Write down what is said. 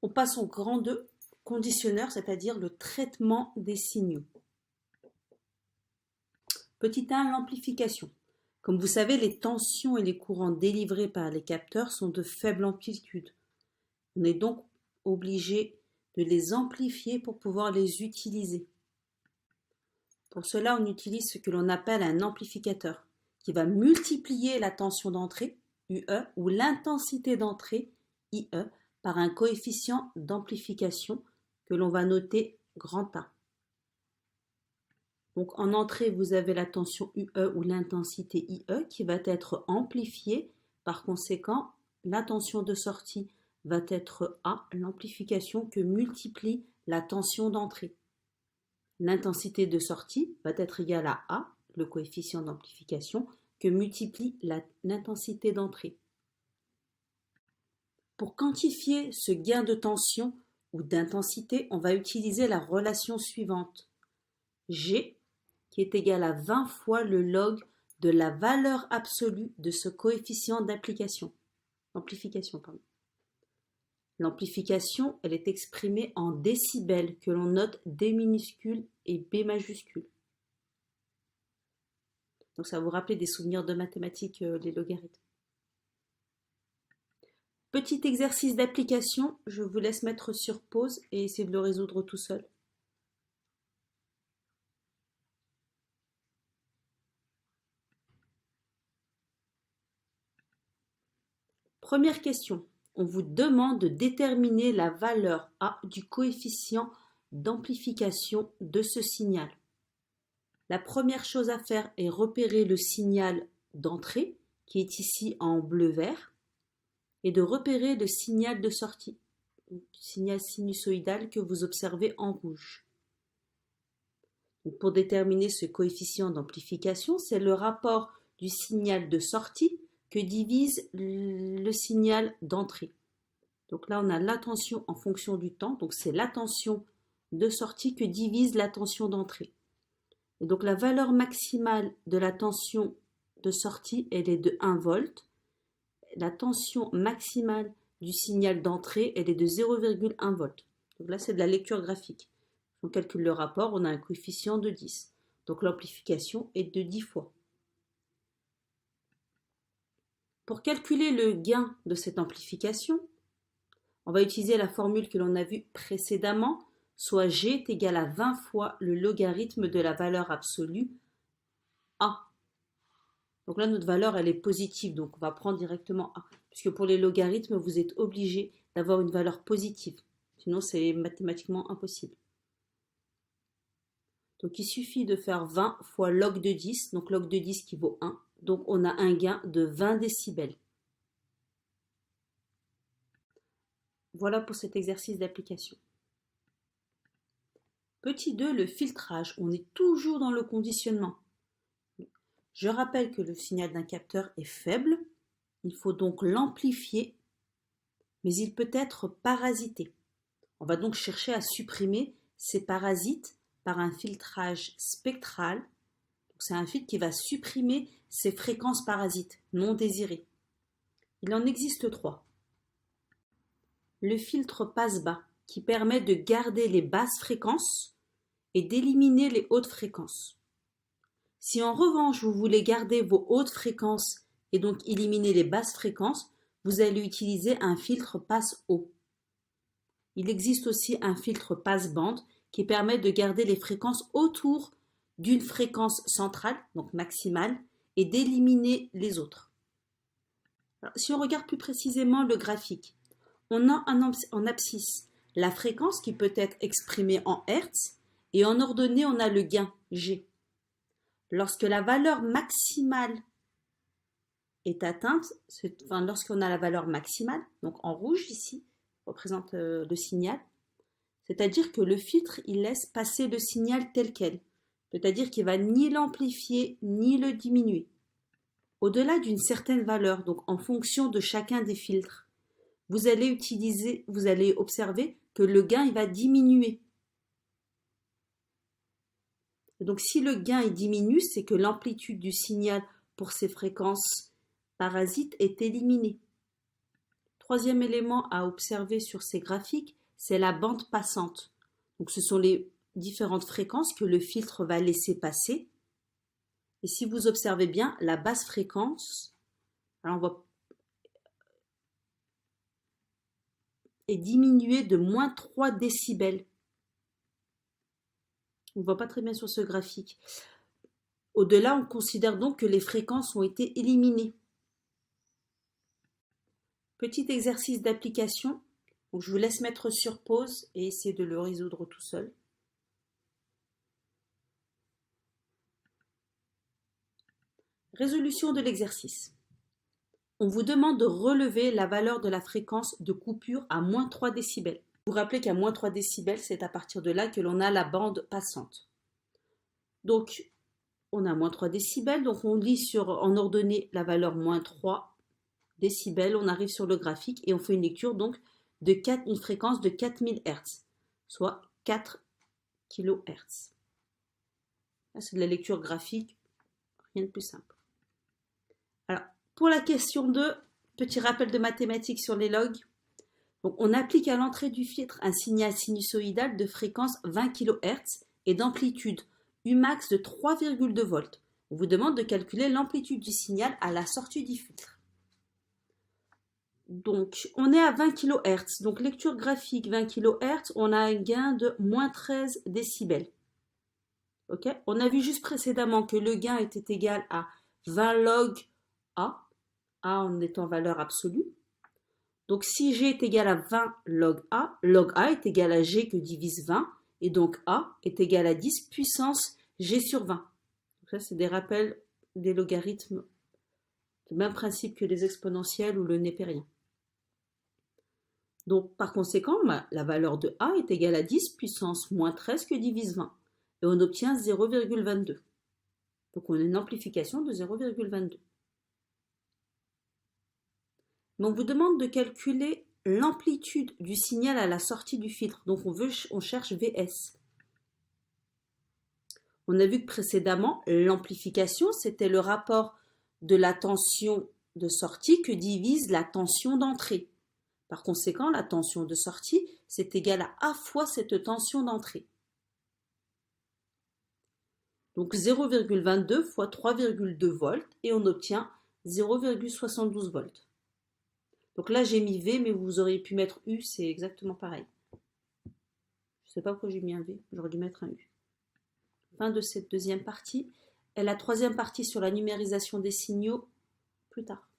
On passe au grand 2, conditionneur, c'est-à-dire le traitement des signaux. Petit 1, l'amplification. Comme vous savez, les tensions et les courants délivrés par les capteurs sont de faible amplitude. On est donc obligé de les amplifier pour pouvoir les utiliser. Pour cela, on utilise ce que l'on appelle un amplificateur, qui va multiplier la tension d'entrée, UE, ou l'intensité d'entrée, IE, par un coefficient d'amplification que l'on va noter grand A. Donc en entrée, vous avez la tension UE ou l'intensité IE qui va être amplifiée. Par conséquent, la tension de sortie va être A, l'amplification que multiplie la tension d'entrée. L'intensité de sortie va être égale à A, le coefficient d'amplification, que multiplie l'intensité d'entrée. Pour quantifier ce gain de tension ou d'intensité, on va utiliser la relation suivante. G, qui est égal à 20 fois le log de la valeur absolue de ce coefficient d'amplification. L'amplification, elle est exprimée en décibels que l'on note D minuscule et B majuscule. Donc ça va vous rappeler des souvenirs de mathématiques, les logarithmes. Petit exercice d'application, je vous laisse mettre sur pause et essayer de le résoudre tout seul. Première question, on vous demande de déterminer la valeur A du coefficient d'amplification de ce signal. La première chose à faire est repérer le signal d'entrée, qui est ici en bleu-vert, et de repérer le signal de sortie, le signal sinusoïdal que vous observez en rouge. Donc pour déterminer ce coefficient d'amplification, c'est le rapport du signal de sortie que divise le signal d'entrée. Donc là, on a la tension en fonction du temps, donc c'est la tension de sortie que divise la tension d'entrée. Et donc la valeur maximale de la tension de sortie, elle est de 1 volt. La tension maximale du signal d'entrée, elle est de 0,1 volt. Donc là, c'est de la lecture graphique. On calcule le rapport, on a un coefficient de 10. Donc l'amplification est de 10 fois. Pour calculer le gain de cette amplification, on va utiliser la formule que l'on a vue précédemment, soit G est égal à 20 fois le logarithme de la valeur absolue A. Donc là, notre valeur, elle est positive, donc on va prendre directement A. Puisque pour les logarithmes, vous êtes obligé d'avoir une valeur positive. Sinon, c'est mathématiquement impossible. Donc il suffit de faire 20 fois log de 10, donc log de 10 qui vaut 1. Donc on a un gain de 20 décibels. Voilà pour cet exercice d'application. Petit 2, le filtrage. On est toujours dans le conditionnement. Je rappelle que le signal d'un capteur est faible. Il faut donc l'amplifier, mais il peut être parasité. On va donc chercher à supprimer ces parasites par un filtrage spectral. C'est un filtre qui va supprimer ces fréquences parasites non désirées. Il en existe 3. Le filtre passe-bas, qui permet de garder les basses fréquences et d'éliminer les hautes fréquences. Si en revanche vous voulez garder vos hautes fréquences et donc éliminer les basses fréquences, vous allez utiliser un filtre passe-haut. Il existe aussi un filtre passe-bande qui permet de garder les fréquences autour d'une fréquence centrale, donc maximale, et d'éliminer les autres. Alors, si on regarde plus précisément le graphique, on a en abscisse la fréquence qui peut être exprimée en Hertz, et en ordonnée, on a le gain, G. Lorsque la valeur maximale est atteinte, lorsqu'on a la valeur maximale, donc en rouge ici, représente le signal, c'est-à-dire que le filtre, il laisse passer le signal tel quel, c'est-à-dire qu'il ne va ni l'amplifier ni le diminuer. Au-delà d'une certaine valeur, donc en fonction de chacun des filtres, vous allez observer que le gain il va diminuer. Et donc si le gain il diminue, c'est que l'amplitude du signal pour ces fréquences parasites est éliminée. Troisième élément à observer sur ces graphiques, c'est la bande passante. Donc ce sont les différentes fréquences que le filtre va laisser passer. Et si vous observez bien, la basse fréquence, alors on voit, est diminuée de moins 3 décibels. On ne voit pas très bien sur ce graphique. Au-delà, on considère donc que les fréquences ont été éliminées. Petit exercice d'application. Donc je vous laisse mettre sur pause et essayer de le résoudre tout seul. Résolution de l'exercice. On vous demande de relever la valeur de la fréquence de coupure à moins 3 décibels. Vous vous rappelez qu'à moins 3 décibels, c'est à partir de là que l'on a la bande passante. Donc, on a moins 3 décibels, donc on lit en ordonnée la valeur moins 3 décibels, on arrive sur le graphique et on fait une lecture donc de une fréquence de 4000 Hz, soit 4 kHz. Là, c'est de la lecture graphique, rien de plus simple. Alors, pour la question 2, petit rappel de mathématiques sur les logs. Donc, on applique à l'entrée du filtre un signal sinusoïdal de fréquence 20 kHz et d'amplitude Umax de 3,2 volts. On vous demande de calculer l'amplitude du signal à la sortie du filtre. Donc, on est à 20 kHz. Donc, lecture graphique 20 kHz, on a un gain de moins 13 décibels. Okay, on a vu juste précédemment que le gain était égal à 20 log A, A en étant valeur absolue. Donc, si G est égal à 20 log A est égal à G que divise 20, et donc A est égal à 10 puissance G sur 20. Donc ça, c'est des rappels des logarithmes, le même principe que les exponentielles ou le népérien. Donc, par conséquent, la valeur de A est égale à 10 puissance moins 13 que divise 20. Et on obtient 0,22. Donc, on a une amplification de 0,22. Donc, on vous demande de calculer l'amplitude du signal à la sortie du filtre. Donc, on cherche VS. On a vu que précédemment, l'amplification, c'était le rapport de la tension de sortie que divise la tension d'entrée. Par conséquent, la tension de sortie, c'est égal à A fois cette tension d'entrée. Donc 0,22 fois 3,2 volts et on obtient 0,72 volts. Donc là, j'ai mis V, mais vous auriez pu mettre U, c'est exactement pareil. Je ne sais pas pourquoi j'ai mis un V, j'aurais dû mettre un U. Fin de cette deuxième partie. Et la troisième partie sur la numérisation des signaux, plus tard.